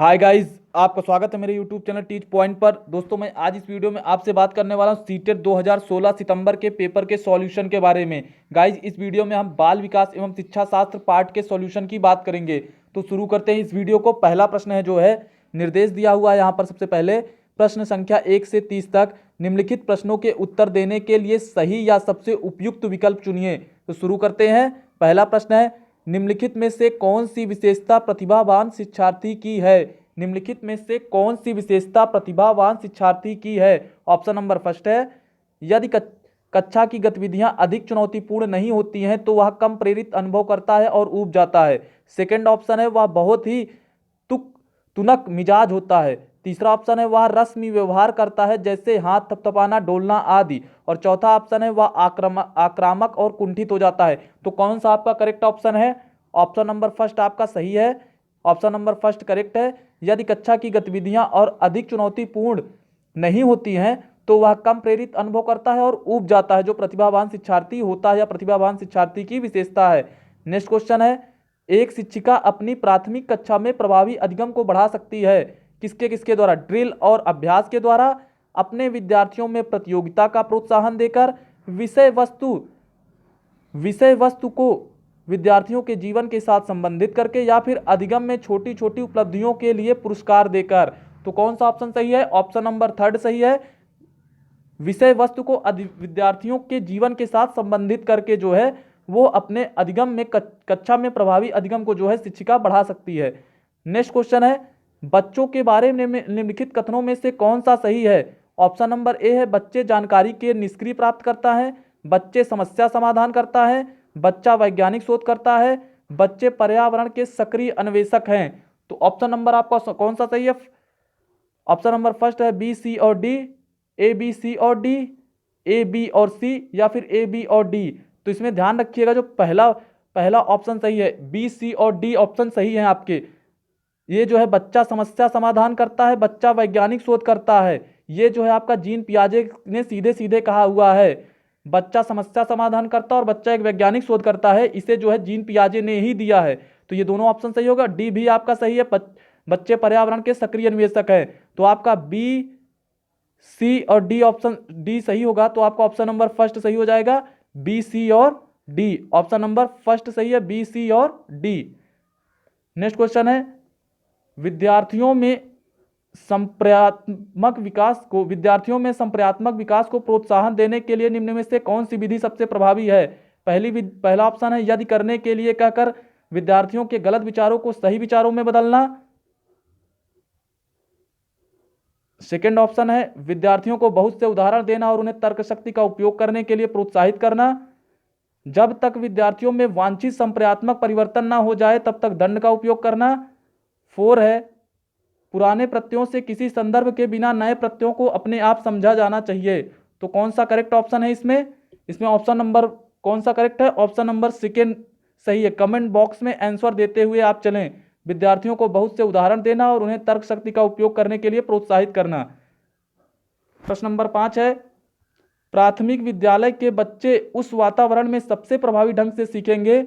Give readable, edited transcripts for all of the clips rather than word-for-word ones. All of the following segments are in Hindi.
हाय गाइस, आपका स्वागत है मेरे यूट्यूब चैनल टीच पॉइंट पर। दोस्तों, मैं आज इस वीडियो में आपसे बात करने वाला हूं सीटेट 2016 सितंबर के पेपर के सॉल्यूशन के बारे में। गाइस, इस वीडियो में हम बाल विकास एवं शिक्षा शास्त्र पार्ट के सॉल्यूशन की बात करेंगे। तो शुरू करते हैं इस वीडियो को। पहला प्रश्न है जो है निर्देश दिया हुआ है यहाँ पर। सबसे पहले प्रश्न संख्या 1 से 30 तक निम्नलिखित प्रश्नों के उत्तर देने के लिए सही या सबसे उपयुक्त विकल्प चुनिए। तो शुरू करते हैं। पहला प्रश्न है, निम्नलिखित में से कौन सी विशेषता प्रतिभावान शिक्षार्थी की है? निम्नलिखित में से कौन सी विशेषता प्रतिभावान शिक्षार्थी की है? ऑप्शन नंबर फर्स्ट है, यदि कक्षा की गतिविधियां अधिक चुनौतीपूर्ण नहीं होती हैं तो वह कम प्रेरित अनुभव करता है और ऊब जाता है। सेकंड ऑप्शन है, वह बहुत ही तुनक मिजाज होता है। तीसरा ऑप्शन है, वह रस्मी व्यवहार करता है जैसे हाथ थपथपाना, डोलना आदि। और चौथा ऑप्शन है, वह आक्रामक और कुंठित हो जाता है। तो कौन सा आपका करेक्ट ऑप्शन है? ऑप्शन नंबर फर्स्ट आपका सही है। ऑप्शन नंबर फर्स्ट करेक्ट है। यदि कक्षा की गतिविधियां और अधिक चुनौतीपूर्ण नहीं होती हैं तो वह कम प्रेरित अनुभव करता है और ऊब जाता है, जो प्रतिभावान शिक्षार्थी होता है या प्रतिभावान शिक्षार्थी की विशेषता है। नेक्स्ट क्वेश्चन है, एक शिक्षिका अपनी प्राथमिक कक्षा में प्रभावी अधिगम को बढ़ा सकती है किसके किसके द्वारा? ड्रिल और अभ्यास के द्वारा, अपने विद्यार्थियों में प्रतियोगिता का प्रोत्साहन देकर, विषय वस्तु को विद्यार्थियों के जीवन के साथ संबंधित करके, या फिर अधिगम में छोटी छोटी उपलब्धियों के लिए पुरस्कार देकर। तो कौन सा ऑप्शन सही है? ऑप्शन नंबर थर्ड सही है। विषय वस्तु को विद्यार्थियों के जीवन के साथ संबंधित करके जो है वो अपने अधिगम में कक्षा में प्रभावी अधिगम को जो है शिक्षिका बढ़ा सकती है। नेक्स्ट क्वेश्चन है, बच्चों के बारे में निम्नलिखित कथनों में से कौन सा सही है? ऑप्शन नंबर ए है, बच्चे जानकारी के निष्क्रिय प्राप्त करता है, बच्चे समस्या समाधान करता है, बच्चा वैज्ञानिक शोध करता है, बच्चे पर्यावरण के सक्रिय अन्वेषक हैं। तो ऑप्शन नंबर आपका कौन सा सही है? ऑप्शन नंबर फर्स्ट है बी, सी और डी, ए बी सी और डी, ए बी और सी, या फिर ए बी और डी। तो इसमें ध्यान रखिएगा, जो पहला ऑप्शन सही है, बी सी और डी ऑप्शन सही है आपके। ये जो है बच्चा समस्या समाधान करता है, बच्चा वैज्ञानिक शोध करता है, ये जो है आपका जीन पियाजे ने सीधे सीधे कहा हुआ है। बच्चा समस्या समाधान करता है और बच्चा एक वैज्ञानिक शोध करता है, इसे जो है जीन पियाजे ने ही दिया है। तो ये दोनों ऑप्शन सही होगा। डी भी आपका सही है, बच्चे पर्यावरण के सक्रिय अन्वेषक है। तो आपका बी, सी और डी ऑप्शन डी सही होगा। तो आपका ऑप्शन नंबर फर्स्ट सही हो जाएगा, बी, सी और डी। ऑप्शन नंबर फर्स्ट सही है, बी, सी और डी। नेक्स्ट क्वेश्चन है, विद्यार्थियों में संप्रेरणात्मक विकास को प्रोत्साहन देने के लिए निम्न में से कौन सी विधि सबसे प्रभावी है? पहला ऑप्शन है, यदि करने के लिए कहकर विद्यार्थियों के गलत विचारों को सही विचारों में बदलना। सेकंड ऑप्शन है, विद्यार्थियों को बहुत से उदाहरण देना और उन्हें तर्क शक्ति का उपयोग करने के लिए प्रोत्साहित करना। जब तक विद्यार्थियों में वांछित संप्रेरणात्मक परिवर्तन ना हो जाए तब तक दंड का उपयोग करना। 4 है, पुराने प्रत्ययों से किसी संदर्भ के बिना नए प्रत्ययों को अपने आप समझा जाना चाहिए। तो कौन सा करेक्ट ऑप्शन है इसमें ऑप्शन नंबर कौन सा करेक्ट है? ऑप्शन नंबर सेकेंड सही है। कमेंट बॉक्स में आंसर देते हुए आप चलें। विद्यार्थियों को बहुत से उदाहरण देना और उन्हें तर्क शक्ति का उपयोग करने के लिए प्रोत्साहित करना। प्रश्न नंबर 5 है, प्राथमिक विद्यालय के बच्चे उस वातावरण में सबसे प्रभावी ढंग से सीखेंगे।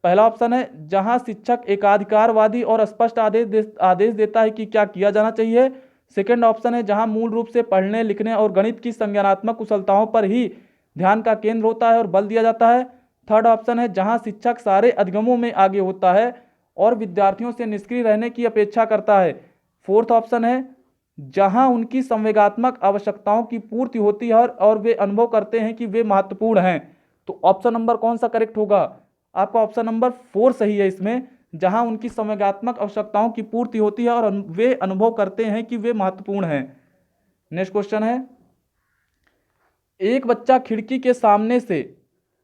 पहला ऑप्शन है, जहां शिक्षक एकाधिकारवादी और स्पष्ट आदेश देता है कि क्या किया जाना चाहिए। सेकंड ऑप्शन है, जहां मूल रूप से पढ़ने लिखने और गणित की संज्ञानात्मक कुशलताओं पर ही ध्यान का केंद्र होता है और बल दिया जाता है। थर्ड ऑप्शन है, जहां शिक्षक सारे अधिगमों में आगे होता है और विद्यार्थियों से निष्क्रिय रहने की अपेक्षा करता है। फोर्थ ऑप्शन है, जहां उनकी संवेगात्मक आवश्यकताओं की पूर्ति होती है और वे अनुभव करते हैं कि वे महत्वपूर्ण हैं। तो ऑप्शन नंबर कौन सा करेक्ट होगा? आपका ऑप्शन नंबर 4 सही है इसमें, जहां उनकी संवेगात्मक आवश्यकताओं की पूर्ति होती है और वे अनुभव करते हैं कि वे महत्वपूर्ण हैं। नेक्स्ट क्वेश्चन है, एक बच्चा खिड़की के सामने से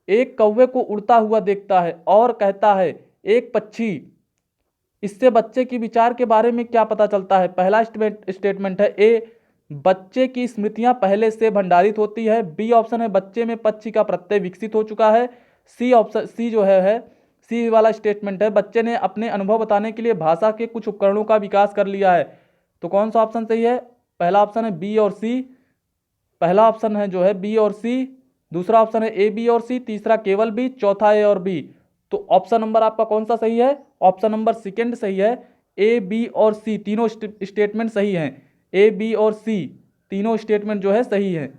एक कौवे को उड़ता हुआ देखता है और कहता है एक पक्षी। इससे बच्चे की विचार के बारे में क्या पता चलता है? पहला स्टेटमेंट है, ए, बच्चे की स्मृतियां पहले से भंडारित होती है। बी ऑप्शन है, बच्चे में पक्षी का प्रत्यय विकसित हो चुका है। सी जो है सी वाला स्टेटमेंट है, बच्चे ने अपने अनुभव बताने के लिए भाषा के कुछ उपकरणों का विकास कर लिया है। तो कौन सा ऑप्शन सही है? पहला ऑप्शन है बी और सी। पहला ऑप्शन है जो है बी और सी, दूसरा ऑप्शन है ए, बी और सी, तीसरा केवल बी, चौथा ए और बी। तो ऑप्शन नंबर आपका कौन सा सही है? ऑप्शन नंबर सेकंड सही है। ए, बी और सी तीनों स्टेटमेंट सही हैं। ए, बी और सी तीनों स्टेटमेंट जो है सही है।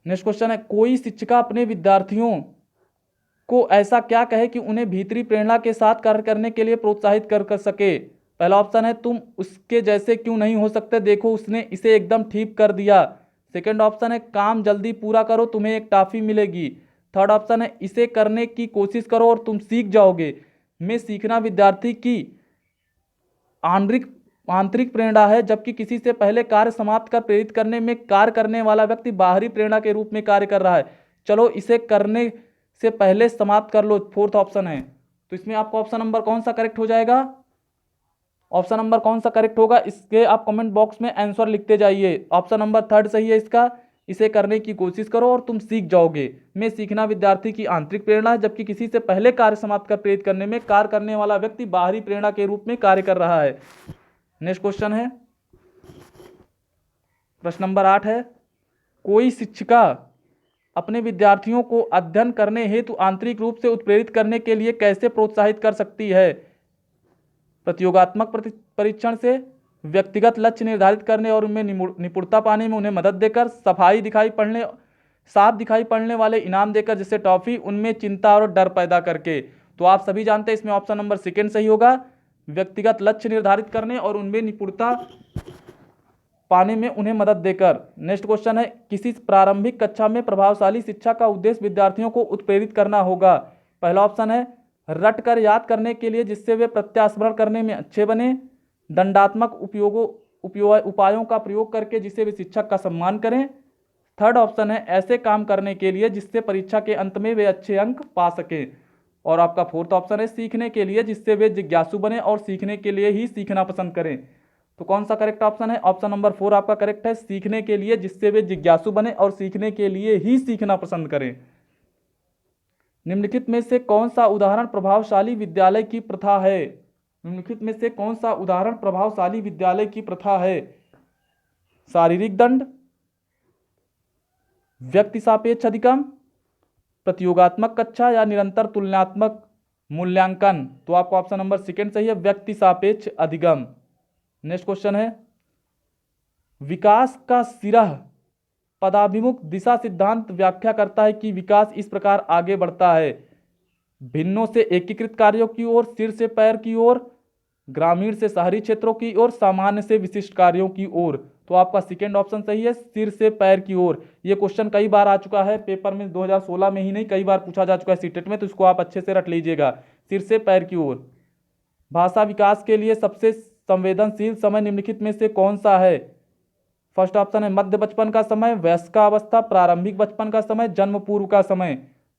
नेक्स्ट क्वेश्चन है, कोई शिक्षिका अपने विद्यार्थियों को ऐसा क्या कहे कि उन्हें भीतरी प्रेरणा के साथ कार्य करने के लिए प्रोत्साहित कर सके। पहला ऑप्शन है, तुम उसके जैसे क्यों नहीं हो सकते, देखो उसने इसे एकदम ठीक कर दिया। सेकंड ऑप्शन है, काम जल्दी पूरा करो तुम्हें एक टॉफी मिलेगी। थर्ड ऑप्शन है, इसे करने की कोशिश करो और तुम सीख जाओगे। में सीखना विद्यार्थी की आंतरिक आंतरिक प्रेरणा है, जबकि किसी से पहले कार्य समाप्त कर प्रेरित करने में कार्य करने वाला व्यक्ति बाहरी प्रेरणा के रूप में कार्य कर रहा है। चलो इसे करने से पहले समाप्त कर लो, फोर्थ ऑप्शन है। तो इसमें आपको ऑप्शन नंबर कौन सा करेक्ट हो जाएगा, ऑप्शन नंबर कौन सा करेक्ट होगा, इसके आप कमेंट बॉक्स में आंसर लिखते जाइए। ऑप्शन नंबर थर्ड सही है इसका, इसे करने की कोशिश करो और तुम सीख जाओगे। में सीखना विद्यार्थी की आंतरिक प्रेरणा है, जबकि किसी से पहले कार्य समाप्त कर प्रेरित करने में कार्य करने वाला व्यक्ति बाहरी प्रेरणा के रूप में कार्य कर रहा है। नेक्स्ट क्वेश्चन है, प्रश्न नंबर 8 है, कोई शिक्षिका अपने विद्यार्थियों को अध्ययन करने हेतु आंतरिक रूप से उत्प्रेरित करने के लिए कैसे प्रोत्साहित कर सकती है। प्रतियोगात्मक परीक्षण से, व्यक्तिगत लक्ष्य निर्धारित करने और उनमें निपुणता पाने में उन्हें मदद देकर, साफ दिखाई पड़ने वाले इनाम देकर जैसे टॉफी, उनमें चिंता और डर पैदा करके। तो आप सभी जानते हैं इसमें ऑप्शन नंबर सेकंड सही होगा, व्यक्तिगत लक्ष्य निर्धारित करने और उनमें निपुणता पाने में उन्हें मदद देकर। नेक्स्ट क्वेश्चन है, किसी प्रारंभिक कक्षा में प्रभावशाली शिक्षा का उद्देश्य विद्यार्थियों को उत्प्रेरित करना होगा। पहला ऑप्शन है, रट कर याद करने के लिए जिससे वे प्रत्यास्मरण करने में अच्छे बने, दंडात्मक उपायों का प्रयोग करके जिससे वे शिक्षक का सम्मान करें। थर्ड ऑप्शन है, ऐसे काम करने के लिए जिससे परीक्षा के अंत में वे अच्छे अंक पा सकें। और आपका फोर्थ ऑप्शन है, सीखने के लिए जिससे वे जिज्ञासु बने और सीखने के लिए ही सीखना पसंद करें। तो कौन सा करेक्ट ऑप्शन है, ऑप्शन नंबर 4 आपका करेक्ट है, सीखने के लिए जिससे वे जिज्ञासु बने और सीखने के लिए ही सीखना पसंद करें। निम्नलिखित में से कौन सा उदाहरण प्रभावशाली विद्यालय की प्रथा है। निम्नलिखित में से कौन सा उदाहरण प्रभावशाली विद्यालय की प्रथा है। शारीरिक दंड, व्यक्ति सापेक्ष अधिगम, प्रतियोगात्मक कक्षा या निरंतर तुलनात्मक मूल्यांकन। तो आपको ऑप्शन नंबर सेकंड सही है, व्यक्ति सापेक्ष अधिगम। नेक्स्ट क्वेश्चन है, विकास का सिरह पदाभिमुख दिशा सिद्धांत व्याख्या करता है कि विकास इस प्रकार आगे बढ़ता है, भिन्नों से एकीकृत कार्यों की ओर, सिर से पैर की ओर, ग्रामीण से शहरी क्षेत्रों की ओर, सामान्य से विशिष्ट कार्यों की ओर। तो आपका सेकंड ऑप्शन सही है, सिर से पैर की ओर। ये क्वेश्चन कई बार आ चुका है पेपर में, 2016 में ही नहीं कई बार पूछा जा चुका है सीटेट में, तो इसको आप अच्छे से रट लीजिएगा, सिर से पैर की ओर। भाषा विकास के लिए सबसे संवेदनशील समय निम्नलिखित में से कौन सा है। फर्स्ट ऑप्शन है मध्य बचपन का समय, वयस्कावस्था, प्रारंभिक बचपन का समय, जन्म पूर्व का समय।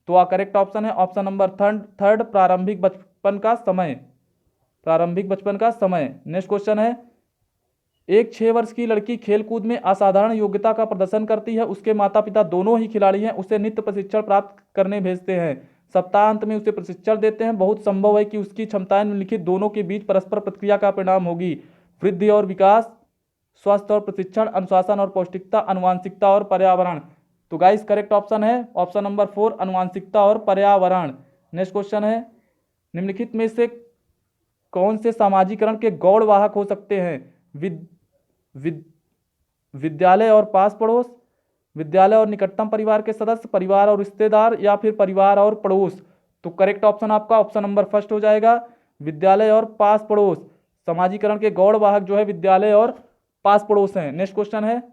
तो करेक्ट ऑप्शन है ऑप्शन नंबर थर्ड, प्रारंभिक बचपन का समय, प्रारंभिक बचपन का समय। नेक्स्ट क्वेश्चन है, एक 6 वर्ष की लड़की खेलकूद में असाधारण योग्यता का प्रदर्शन करती है, उसके माता पिता दोनों ही खिलाड़ी हैं, उसे नित्य प्रशिक्षण प्राप्त करने भेजते हैं, सप्ताहांत में उसे प्रशिक्षण देते हैं। बहुत संभव है कि उसकी क्षमताएं निम्नलिखित दोनों के बीच परस्पर प्रतिक्रिया का परिणाम होगी, वृद्धि और विकास, स्वास्थ्य और प्रशिक्षण, अनुशासन और पौष्टिकता, अनुवांशिकता और पर्यावरण। तो गाइस करेक्ट ऑप्शन है ऑप्शन नंबर 4, अनुवांशिकता और पर्यावरण। नेक्स्ट क्वेश्चन है, निम्नलिखित में से कौन से सामाजिकरण के गौड़ वाहक हो सकते हैं। विद्यालय और पास पड़ोस, विद्यालय और निकटतम परिवार के सदस्य, परिवार और रिश्तेदार, या फिर परिवार और पड़ोस। तो करेक्ट ऑप्शन आपका ऑप्शन नंबर फर्स्ट हो जाएगा, विद्यालय और पास पड़ोस। सामाजिकरण के गौड़ वाहक जो है विद्यालय और पास पड़ोस हैं। नेक्स्ट क्वेश्चन है,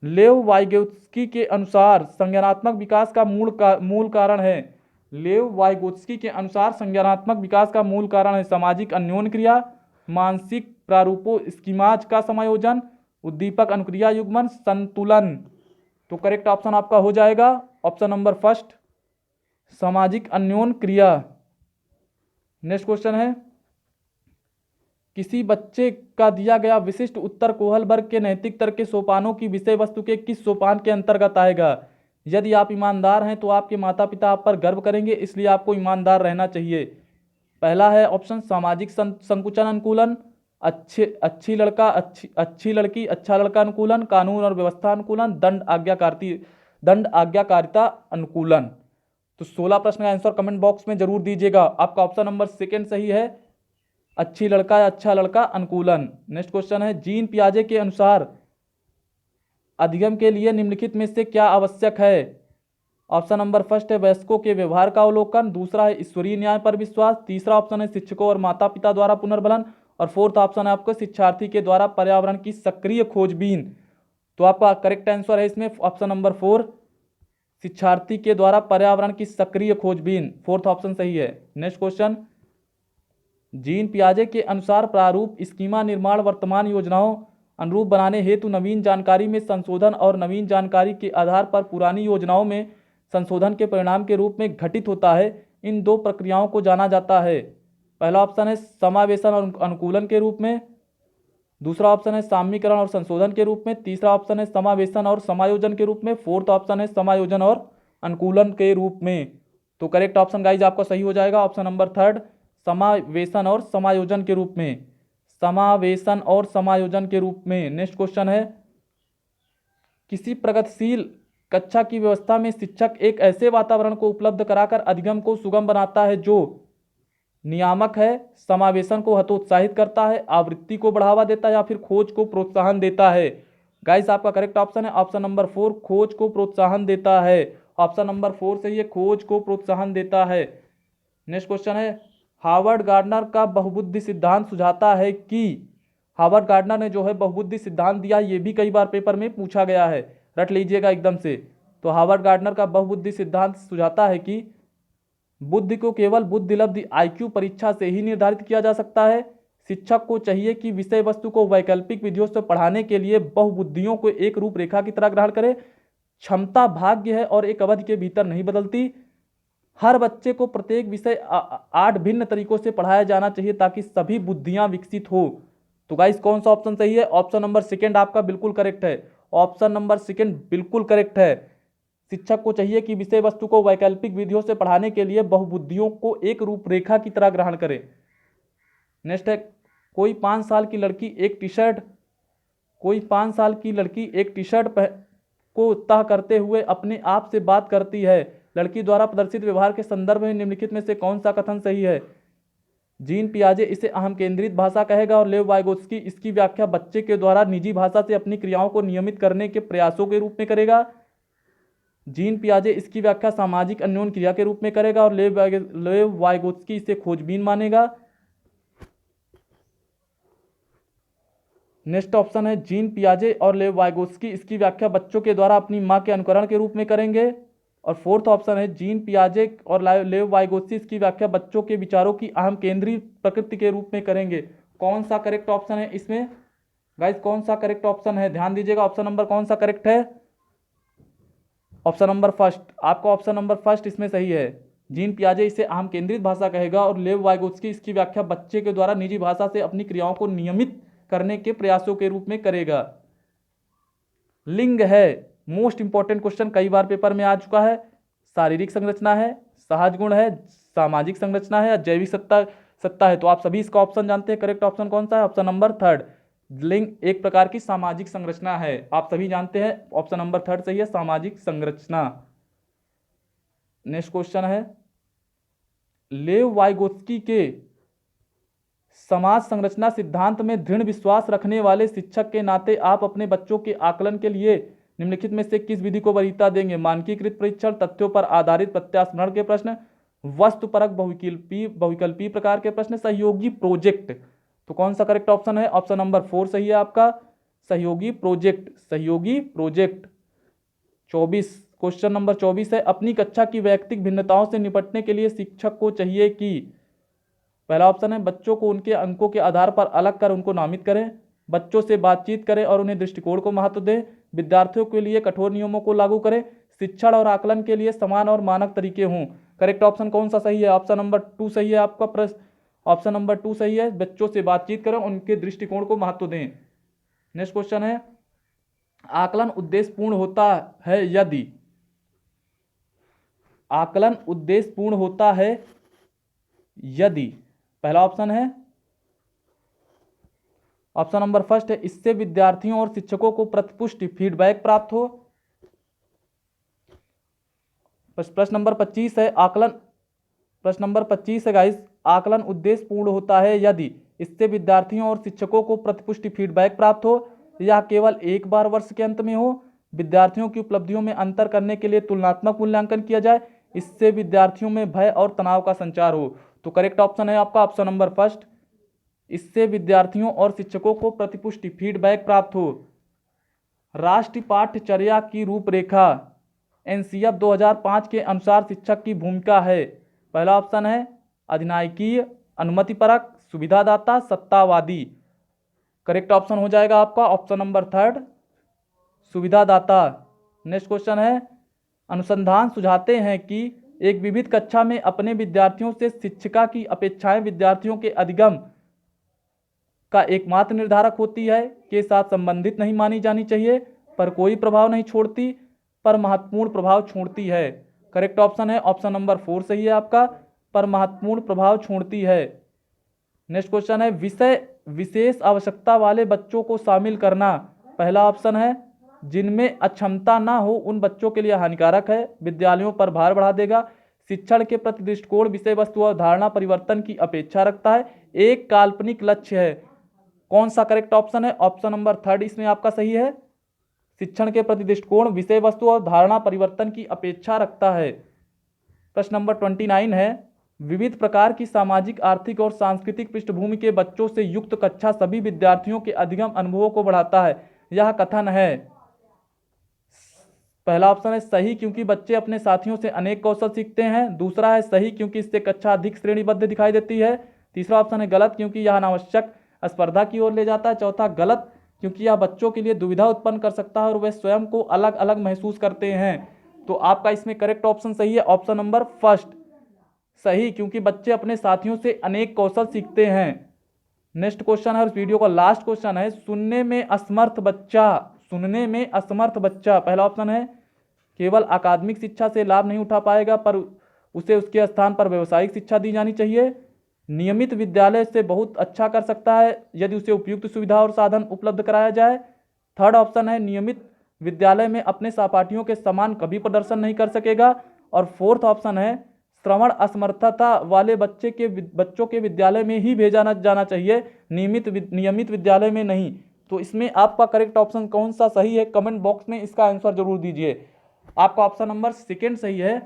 लेव वाइगोत्स्की के अनुसार संज्ञानात्मक विकास का मूल कारण है। लेव वाइगोत्स्की के अनुसार संज्ञानात्मक विकास का मूल कारण है सामाजिक अन्योन्य क्रिया, मानसिक प्रारूपों स्कीमाज का समायोजन, उद्दीपक अनुक्रिया युग्मन, संतुलन। तो करेक्ट ऑप्शन आपका हो जाएगा ऑप्शन नंबर फर्स्ट, सामाजिक अन्योन्य क्रिया। नेक्स्ट क्वेश्चन है, किसी बच्चे का दिया गया विशिष्ट उत्तर कोहलबर्ग के नैतिक तर्क के सोपानों की विषय वस्तु के किस सोपान के अंतर्गत आएगा। यदि आप ईमानदार हैं तो आपके माता पिता आप पर गर्व करेंगे, इसलिए आपको ईमानदार रहना चाहिए। पहला है ऑप्शन सामाजिक संकुचन अनुकूलन, अच्छी लड़की अच्छा लड़का अनुकूलन, कानून और व्यवस्था अनुकूलन, दंड आज्ञाकारिता अनुकूलन। तो 16 प्रश्न का आंसर कमेंट बॉक्स में जरूर दीजिएगा। आपका ऑप्शन नंबर सेकंड सही है, अच्छी लड़का या अच्छा लड़का, अनुकूलन। नेक्स्ट क्वेश्चन है, जीन पियाजे के अनुसार अधिगम के लिए निम्नलिखित में से क्या आवश्यक है? ऑप्शन नंबर फर्स्ट है वयस्कों के व्यवहार का अवलोकन, दूसरा है ईश्वरीय न्याय पर विश्वास, तीसरा ऑप्शन है शिक्षकों और माता पिता द्वारा पुनर्बलन, और फोर्थ ऑप्शन है आपको शिक्षार्थी के द्वारा पर्यावरण की सक्रिय खोजबीन। तो आपका करेक्ट आंसर है इसमें ऑप्शन नंबर 4, शिक्षार्थी के द्वारा पर्यावरण की सक्रिय खोजबीन, फोर्थ ऑप्शन सही है। नेक्स्ट क्वेश्चन, जीन पियाजे के अनुसार प्रारूप स्कीमा निर्माण वर्तमान योजनाओं अनुरूप बनाने हेतु नवीन जानकारी में संशोधन और नवीन जानकारी के आधार पर पुरानी योजनाओं में संशोधन के परिणाम के रूप में घटित होता है। इन दो प्रक्रियाओं को जाना जाता है। पहला ऑप्शन है समावेशन और अनुकूलन के रूप में, दूसरा ऑप्शन है साम्यीकरण और संशोधन के रूप में, तीसरा ऑप्शन है समावेशन और समायोजन के रूप में, फोर्थ ऑप्शन है समायोजन और अनुकूलन के रूप में। तो करेक्ट ऑप्शन गाइज आपका सही हो जाएगा ऑप्शन नंबर 3, समावेशन और समायोजन के रूप में, समावेशन और समायोजन के रूप में। नेक्स्ट क्वेश्चन है, किसी प्रगतिशील कक्षा की व्यवस्था में शिक्षक एक ऐसे वातावरण को उपलब्ध कराकर अधिगम को सुगम बनाता है जो नियामक है, समावेशन को हतोत्साहित करता है, आवृत्ति को बढ़ावा देता है या फिर खोज को प्रोत्साहन देता है। गाइस आपका करेक्ट ऑप्शन है ऑप्शन नंबर 4, खोज को प्रोत्साहन देता है। ऑप्शन नंबर 4 सही है, खोज को प्रोत्साहन देता है। नेक्स्ट क्वेश्चन है, हार्वर्ड गार्डनर का बहुबुद्धि सिद्धांत सुझाता है कि, हार्वर्ड गार्डनर ने जो है बहुबुद्धि सिद्धांत दिया, ये भी कई बार पेपर में पूछा गया है, रट लीजिएगा एकदम से। तो हार्वर्ड गार्डनर का बहुबुद्धि सिद्धांत सुझाता है कि बुद्धि को केवल बुद्धिलब्धि IQ परीक्षा से ही निर्धारित किया जा सकता है। शिक्षक को चाहिए कि विषय वस्तु को वैकल्पिक विधियों से पढ़ाने के लिए बहुबुद्धियों को एक रूपरेखा की तरह ग्रहण करे। क्षमता भाग्य है और एक अवधि के भीतर नहीं बदलती। हर बच्चे को प्रत्येक विषय 8 भिन्न तरीकों से पढ़ाया जाना चाहिए ताकि सभी बुद्धियां विकसित हो। तो गाइस कौन सा ऑप्शन सही है? ऑप्शन नंबर 2 आपका बिल्कुल करेक्ट है। ऑप्शन नंबर 2 बिल्कुल करेक्ट है। शिक्षक को चाहिए कि विषय वस्तु को वैकल्पिक विधियों से पढ़ाने के लिए बहुबुद्धियों को एक रूपरेखा की तरह ग्रहण करे। नेक्स्ट है, कोई 5 साल की लड़की एक टी शर्ट को तह करते हुए अपने आप से बात करती है। लड़की द्वारा प्रदर्शित व्यवहार के संदर्भ में निम्नलिखित में से कौन सा कथन सही है? जीन पियाजे इसे अहम केंद्रित भाषा कहेगा और लेव वाइगोत्स्की इसकी व्याख्या बच्चे के द्वारा निजी भाषा से अपनी क्रियाओं को नियमित करने के प्रयासों के रूप में करेगा। जीन पियाजे इसकी व्याख्या सामाजिक अन्योन्य क्रिया के रूप में करेगा और लेव वाइगोत्स्की इसे खोजबीन मानेगा। नेक्स्ट ऑप्शन है, जीन पियाजे और लेव वाइगोत्स्की इसकी व्याख्या बच्चों के द्वारा अपनी मां के अनुकरण के रूप में करेंगे। और फोर्थ ऑप्शन है, जीन पियाजे और लेव वाइगोत्स्की इसकी व्याख्या बच्चों के विचारों की अहम केंद्रीय प्रकृति के रूप में करेंगे। कौन सा करेक्ट ऑप्शन है इसमें गाइस? कौन सा करेक्ट ऑप्शन है? ध्यान दीजिएगा, ऑप्शन नंबर कौन सा करेक्ट है? Option number first. आपका ऑप्शन नंबर फर्स्ट इसमें सही है। जीन पियाजे इसे अहम केंद्रित भाषा कहेगा और लेव वाइगोत्स्की इसकी व्याख्या बच्चे के द्वारा निजी भाषा से अपनी क्रियाओं को नियमित करने के प्रयासों के रूप में करेगा। लिंग है मोस्ट इंपॉर्टेंट क्वेश्चन, कई बार पेपर में आ चुका है। शारीरिक संरचना है, सहज गुण है, सामाजिक संरचना है या जैविक सत्ता है। तो आप सभी इसका ऑप्शन जानते हैं, करेक्ट ऑप्शन कौन सा है? ऑप्शन नंबर 3, लिंग एक प्रकार की सामाजिक संरचना है। आप सभी जानते हैं, ऑप्शन नंबर 3 सही है, सामाजिक संरचना। नेक्स्ट क्वेश्चन है, लेव वाइगोत्स्की के समाज संरचना सिद्धांत में दृढ़ विश्वास रखने वाले शिक्षक के नाते आप अपने बच्चों के आकलन के लिए निम्नलिखित में से किस विधि को वरीयता देंगे? मानकीकृत परीक्षण, तथ्यों पर आधारित प्रत्यास्मरण के प्रश्न, वस्तुपरक बहुविकल्पीय प्रकार के प्रश्न, सहयोगी प्रोजेक्ट। तो कौन सा करेक्ट ऑप्शन है? ऑप्शन नंबर 4 सही है आपका, सहयोगी प्रोजेक्ट। 24 क्वेश्चन नंबर 24 है, अपनी कक्षा की वैयक्तिक भिन्नताओं से निपटने के लिए शिक्षक को चाहिए कि, पहला ऑप्शन है बच्चों को उनके अंकों के आधार पर अलग कर उनको नामित करें, बच्चों से बातचीत करें और उन्हें दृष्टिकोण को महत्व दें, विद्यार्थियों के लिए कठोर नियमों को लागू करें, शिक्षण और आकलन के लिए समान और मानक तरीके हों। करेक्ट ऑप्शन कौन सा सही है? ऑप्शन नंबर 2 सही है आपका प्रश्न। ऑप्शन नंबर 2 सही है, बच्चों से बातचीत करें, उनके दृष्टिकोण को महत्व दें। नेक्स्ट क्वेश्चन है, आकलन उद्देश्यपूर्ण होता है यदि, आकलन उद्देश्यपूर्ण होता है यदि, पहला ऑप्शन है ऑप्शन नंबर फर्स्ट है, इससे विद्यार्थियों और शिक्षकों को प्रतिपुष्टि फीडबैक प्राप्त हो। प्रश्न नंबर 25 है, आकलन, प्रश्न नंबर 25 है गाइस, आकलन उद्देश्यपूर्ण होता है यदि इससे विद्यार्थियों और शिक्षकों को प्रतिपुष्टि फीडबैक प्राप्त हो, या केवल एक बार वर्ष के अंत में हो। विद्यार्थियों की उपलब्धियों में अंतर करने के लिए तुलनात्मक मूल्यांकन किया जाए, इससे विद्यार्थियों में भय और तनाव का संचार हो। तो करेक्ट ऑप्शन है आपका ऑप्शन नंबर फर्स्ट, इससे विद्यार्थियों और शिक्षकों को प्रतिपुष्टि फीडबैक प्राप्त हो। राष्ट्रीय पाठ्यचर्या की रूपरेखा एनसीएफ 2005 के अनुसार शिक्षक की भूमिका है। पहला ऑप्शन है अधिनायकीय, अनुमतिपरक, सुविधादाता, सत्तावादी। करेक्ट ऑप्शन हो जाएगा आपका ऑप्शन नंबर थर्ड, सुविधादाता। नेक्स्ट क्वेश्चन है, अनुसंधान सुझाते हैं कि एक विविध कक्षा में अपने विद्यार्थियों से शिक्षिका की अपेक्षाएं विद्यार्थियों के अधिगम का एकमात्र निर्धारक होती है के साथ संबंधित नहीं मानी जानी चाहिए, पर कोई प्रभाव नहीं छोड़ती, पर महत्वपूर्ण प्रभाव छोड़ती है। करेक्ट ऑप्शन है ऑप्शन नंबर 4 सही है आपका, पर महत्वपूर्ण प्रभाव छोड़ती है। नेक्स्ट क्वेश्चन है, विषय विशेष आवश्यकता वाले बच्चों को शामिल करना। पहला ऑप्शन है जिनमें अक्षमता ना हो उन बच्चों के लिए हानिकारक है, विद्यालयों पर भार बढ़ा देगा, शिक्षण के प्रति दृष्टिकोण विषय वस्तु और धारणा परिवर्तन की अपेक्षा रखता है, एक काल्पनिक लक्ष्य है। कौन सा करेक्ट ऑप्शन है? ऑप्शन नंबर थर्ड इसमें आपका सही है, शिक्षण के प्रति दृष्टिकोण विषय वस्तु और धारणा परिवर्तन की अपेक्षा रखता है। प्रश्न नंबर 29 है, विविध प्रकार की सामाजिक, आर्थिक और सांस्कृतिक पृष्ठभूमि के बच्चों से युक्त कक्षा सभी विद्यार्थियों के अधिगम अनुभवों को बढ़ाता है। यह कथन है। पहला ऑप्शन है सही क्योंकि बच्चे अपने साथियों से अनेक कौशल सीखते हैं। दूसरा है सही क्योंकि इससे कक्षा अधिक श्रेणीबद्ध दिखाई देती है। तीसरा ऑप्शन है गलत क्योंकि यह अनावश्यक स्पर्धा की ओर ले जाता है। चौथा गलत क्योंकि यह बच्चों के लिए दुविधा उत्पन्न कर सकता है और वे स्वयं को अलग अलग महसूस करते हैं। तो आपका इसमें करेक्ट ऑप्शन सही है ऑप्शन नंबर फर्स्ट, सही क्योंकि बच्चे अपने साथियों से अनेक कौशल सीखते हैं। नेक्स्ट क्वेश्चन है और इस वीडियो का लास्ट क्वेश्चन है, सुनने में असमर्थ बच्चा, सुनने में असमर्थ बच्चा। पहला ऑप्शन है केवल अकादमिक शिक्षा से लाभ नहीं उठा पाएगा पर उसे उसके स्थान पर व्यावसायिक शिक्षा दी जानी चाहिए। नियमित विद्यालय से बहुत अच्छा कर सकता है यदि उसे उपयुक्त सुविधा और साधन उपलब्ध कराया जाए। थर्ड ऑप्शन है नियमित विद्यालय में अपने सहपाठियों के समान कभी प्रदर्शन नहीं कर सकेगा। और फोर्थ ऑप्शन है श्रवण असमर्थता वाले बच्चों के विद्यालय में ही भेजा जाना चाहिए, नियमित विद्यालय में नहीं। तो इसमें आपका करेक्ट ऑप्शन कौन सा सही है, कमेंट बॉक्स में इसका आंसर जरूर दीजिए। आपका ऑप्शन नंबर सेकेंड सही है,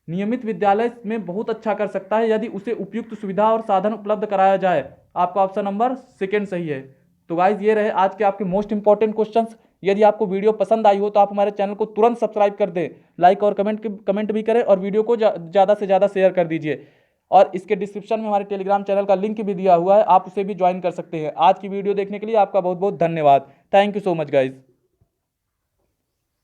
नियमित विद्यालय में बहुत अच्छा कर सकता है यदि उसे उपयुक्त सुविधा और साधन उपलब्ध कराया जाए। आपका ऑप्शन नंबर सेकेंड सही है। तो गाइज ये रहे आज के आपके मोस्ट इंपॉर्टेंट क्वेश्चंस। यदि आपको वीडियो पसंद आई हो तो आप हमारे चैनल को तुरंत सब्सक्राइब कर दें, लाइक और कमेंट भी करें और वीडियो को ज़्यादा से ज़्यादा शेयर कर दीजिए। और इसके डिस्क्रिप्शन में हमारे टेलीग्राम चैनल का लिंक भी दिया हुआ है, आप उसे भी ज्वाइन कर सकते हैं। आज की वीडियो देखने के लिए आपका बहुत बहुत धन्यवाद। Thank you so much guys.